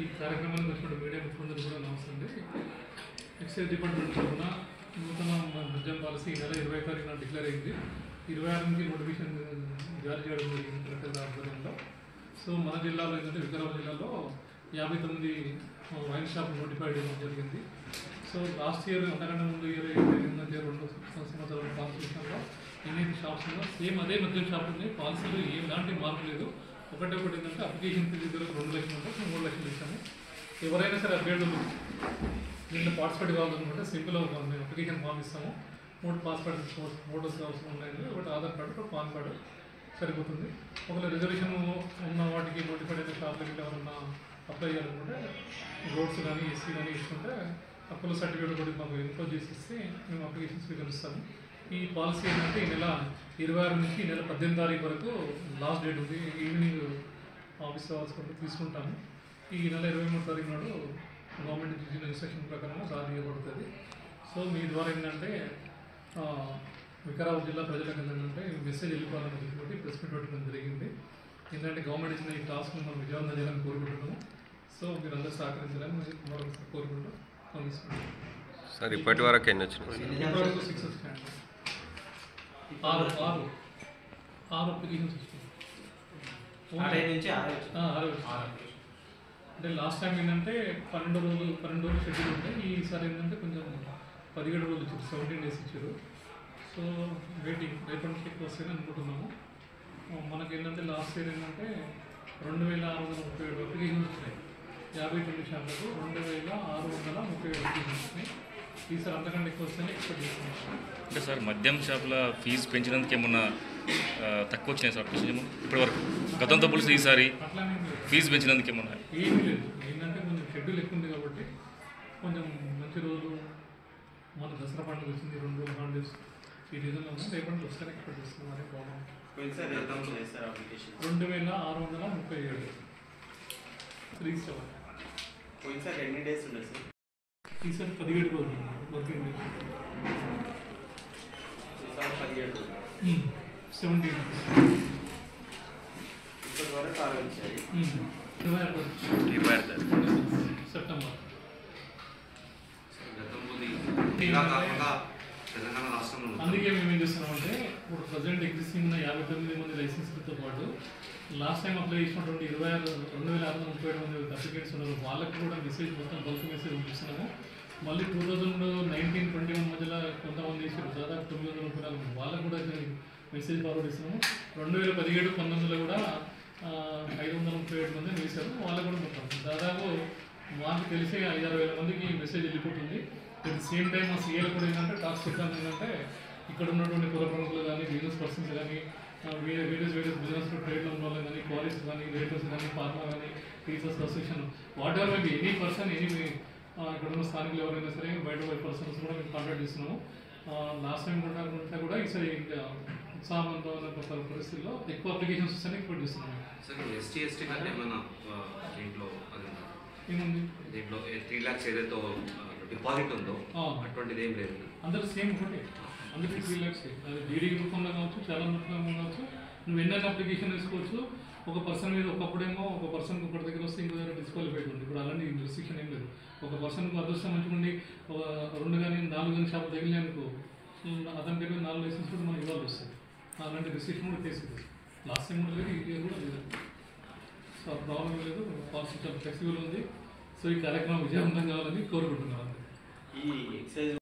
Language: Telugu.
ఈ కార్యక్రమానికి వచ్చిన మీడియా మిత్రులందరూ కూడా నమస్తే అండి. ఎక్సైజ్ డిపార్ట్మెంట్ తరఫున నూతన మద్యం పాలసీ ఈ నెల 20 తారీఖున డిక్లేర్ అయింది. 26కి నోటిఫికేషన్ జారీ చేయడం జరిగింది కలెక్టర్ ఆధ్వర్యంలో. సో మన జిల్లాలో ఏంటంటే వికారాబాద్ జిల్లాలో 59 వైన్ షాప్ నోటిఫై చేయడం జరిగింది. సో లాస్ట్ ఇయర్ అంతకంటే ముందు ఇయర్ ఏంటంటే 2 సంవత్సరాల కాన్స్టిట్యూషన్లో ఎన్ని షాప్స్ ఉన్నా సేమ్ అదే మద్యం షాప్ ఉంది. పాలసీలో ఎలాంటి మార్పు లేదు. ఒకటి ఏంటంటే అప్లికేషన్ ఫీజు దగ్గర 2 లక్షలు ఉంటే 3 లక్షలు ఇచ్చాము. ఎవరైనా సరే అభ్యర్థులు దీంట్లో పార్టిసిపేట్ కావాలనుకుంటే సింపుల్ మేము అప్లికేషన్ ఫామ్ ఇస్తాము. 3 పాస్పోర్ట్ ఫోటోస్ అవసరం ఉన్నాయి. ఒకటి ఆధార్ కార్డు, ఒక పాన్ కార్డు సరిపోతుంది. ఒకవేళ రిజర్వేషన్ ఉన్న వాటికి నోటిఫైడ్ అయిన షాప్లకి ఎవరన్నా అప్లై చేయాలనుకుంటే రోడ్స్ కానీ ఎస్సీ కానీ ఇస్తుంటే అప్పుల సర్టిఫికేట్ కూడా మాకు ఇన్ఫో చేసి ఇస్తే మేము అప్లికేషన్ స్వీకరిస్తాము. ఈ పాలసీ ఏంటంటే ఈ నెల 26 నుంచి ఈ నెల 18 తారీఖు వరకు లాస్ట్ డేట్ ఉంది. ఈవినింగ్ ఆఫీస్ అవర్స్ వరకు తీసుకుంటాము. ఈ నెల 23 తారీఖు నాడు గవర్నమెంట్ ఇచ్చిన ఇన్స్ట్రక్షన్ ప్రకారం జారీ చేయబడుతుంది. సో మీ ద్వారా ఏంటంటే వికారాబాద్ జిల్లా ప్రజలకు ఏంటంటే మెసేజ్ వెళ్ళిపోవాలని చెప్పి ప్రెస్ మీట్ పెట్టడం జరిగింది. ఏంటంటే గవర్నమెంట్ ఇచ్చిన ఈ టాస్క్ మనం విజయవంతం చేయాలని కోరుకుంటున్నాము. సో మీరు అందరూ సహకరించాలని మరొకసారి కోరుకుంటూ పంపిస్తున్నాం. సార్ ఇప్పటి వరకు ఎన్ని వచ్చినాయి? ఇప్పటివరకు 6 వచ్చినాయండి. 6 అప్లికేషన్స్ వచ్చినాయి. అంటే లాస్ట్ టైం ఏంటంటే 12 రోజులు షెడ్యూల్ ఉంటాయి. ఈసారి ఏంటంటే కొంచెం 17 రోజులు ఇచ్చారు, 17 days ఇచ్చారు. సో వెయిటింగ్ రేపటి నుంచి ఎక్కువ వస్తాయని అనుకుంటున్నాము. మనకేంటంటే లాస్ట్ ఇయర్ ఏంటంటే 2637 అప్లికేషన్స్ వచ్చినాయి. 59 షాపులకు 2637 అప్లికేషన్స్ వచ్చినాయి. ఈసారి అంతకంటే ఎక్కువ వస్తాయని ఎక్స్పెక్ట్ చేస్తున్నాం. అంటే సార్ మద్యం షాపుల ఫీజు పెంచినందుకు ఏమన్నా తక్కువ వచ్చినాయి సార్ అప్లికేషన్ ఇప్పటివరకు గతంతో పోలిసి ఈసారి అట్లానే ఫీజు పెంచినందుకు ఏమన్నా? ఏమీ లేదు. ఏంటంటే కొంచెం షెడ్యూల్ ఎక్కువ ఉంది కాబట్టి కొంచెం మంచి రోజులు మన దసరా పండుగ వచ్చింది, 2 రోజులు హాలిడేస్ ఈ రీజన్లో ఉంది. రేపటి నుంచి వస్తారని ఎక్స్పెక్ట్ చేస్తున్నాం. అదే ప్రాబ్లం. 2637 పోయినసారి ఎన్ని డేస్ ఉన్నాయి సార్? ఈసారి 17 రోజులు వర్కింగ్ డేస్. 17 ఇప్పటి వరకు ఆలోచించాయి. 26 సెప్టెంబర్. అందుకే మేము ఏం చేస్తున్నామంటే ఇప్పుడు ప్రజెంట్ ఎగ్జిస్టింగ్ ఉన్న 59 మంది లైసెన్స్లతో పాటు లాస్ట్ టైం అప్లై చేసినటువంటి 2637 అప్లికెంట్స్ ఉన్నారు. వాళ్ళకి కూడా మెసేజ్ మొత్తం బల్క్ మెసేజ్ పంపిస్తున్నాము. మళ్ళీ 2019-21 మధ్యలో కొంతమంది చేసారు, దాదాపు 934 వాళ్ళకు కూడా మెసేజ్ ఫార్వర్డ్ ఇస్తున్నాము. 2017-19లో కూడా 537 మంది వేశారు. వాళ్ళకు కూడా మొత్తం దాదాపు మాకు తెలిసి 5,000-6,000 మందికి మెసేజ్ వెళ్ళిపోతుంది. అట్ ది సేమ్ టైం మా సీఏలు కూడా ఏంటంటే టాస్క్ చెప్పాను ఏంటంటే ఇక్కడ ఉన్నటువంటి పుర ప్రముఖులు కానీ, బిజినెస్ పర్సన్స్ కానీ, వేరియస్ బిజినెస్ ట్రేడ్లో ఉన్న వాళ్ళు కానీ, కాలేజ్ కానీ, రేటర్స్ కానీ, ఫార్మా కానీ, teachers association, what ever maybe any person ఇక్కడ ఉన్న స్థానికులు ఎవరైనా సరే బయట పర్సన్స్ కూడా మేము కాంటాక్ట్ చేస్తున్నాము. లాస్ట్ టైం కూడా ఈసారి ఉత్సాహవంతమైన పరిస్థితుల్లో ఎక్కువ అప్లికేషన్స్ వస్తాయని ఎక్స్పెక్ట్ చేస్తున్నాము. ఏముంది దీంట్లో 3 lakhs ఏదైతే డిపాజిట్ ఉందో అటువంటిది ఏం లేదు. అందరూ సేమ్ ఒకటే, అందరికీ 3 lakhs. అది డీడీ రూపంలో కావచ్చు, చాలా రూపంలో కావచ్చు. నువ్వు ఎన్నైనా అప్లికేషన్ వేసుకోవచ్చు. ఒక పర్సన్ మీద ఒకప్పుడేమో ఒక పర్సన్కి ఒకటి దగ్గర వస్తే ఇంకో దగ్గర డిస్క్వాలిఫైడ్ ఉంది. ఇప్పుడు అలాంటి రిస్ట్రిక్షన్ ఏం లేదు. ఒక పర్సన్కి అదృష్టం మంచిగుండి 2 కానీ 4 కానీ షాప్ తగిలి అనుకో, అతని దగ్గర 4 లైసెన్స్ కూడా మనం ఇవ్వాలి వస్తుంది. అలాంటి రిస్ట్రిక్షన్ కూడా కేసు లాస్ట్ టైం కూడా లేదు, ఈ ఇయర్ కూడా లేదు. సో ఆ ప్రాబ్లం లేదు. పాలసీ చాలా ఫ్లెక్సిబుల్ ఉంది. సో ఈ కార్యక్రమం విజయవంతం కావాలని కోరుకుంటున్నాను. ఈ ఎక్సైజ్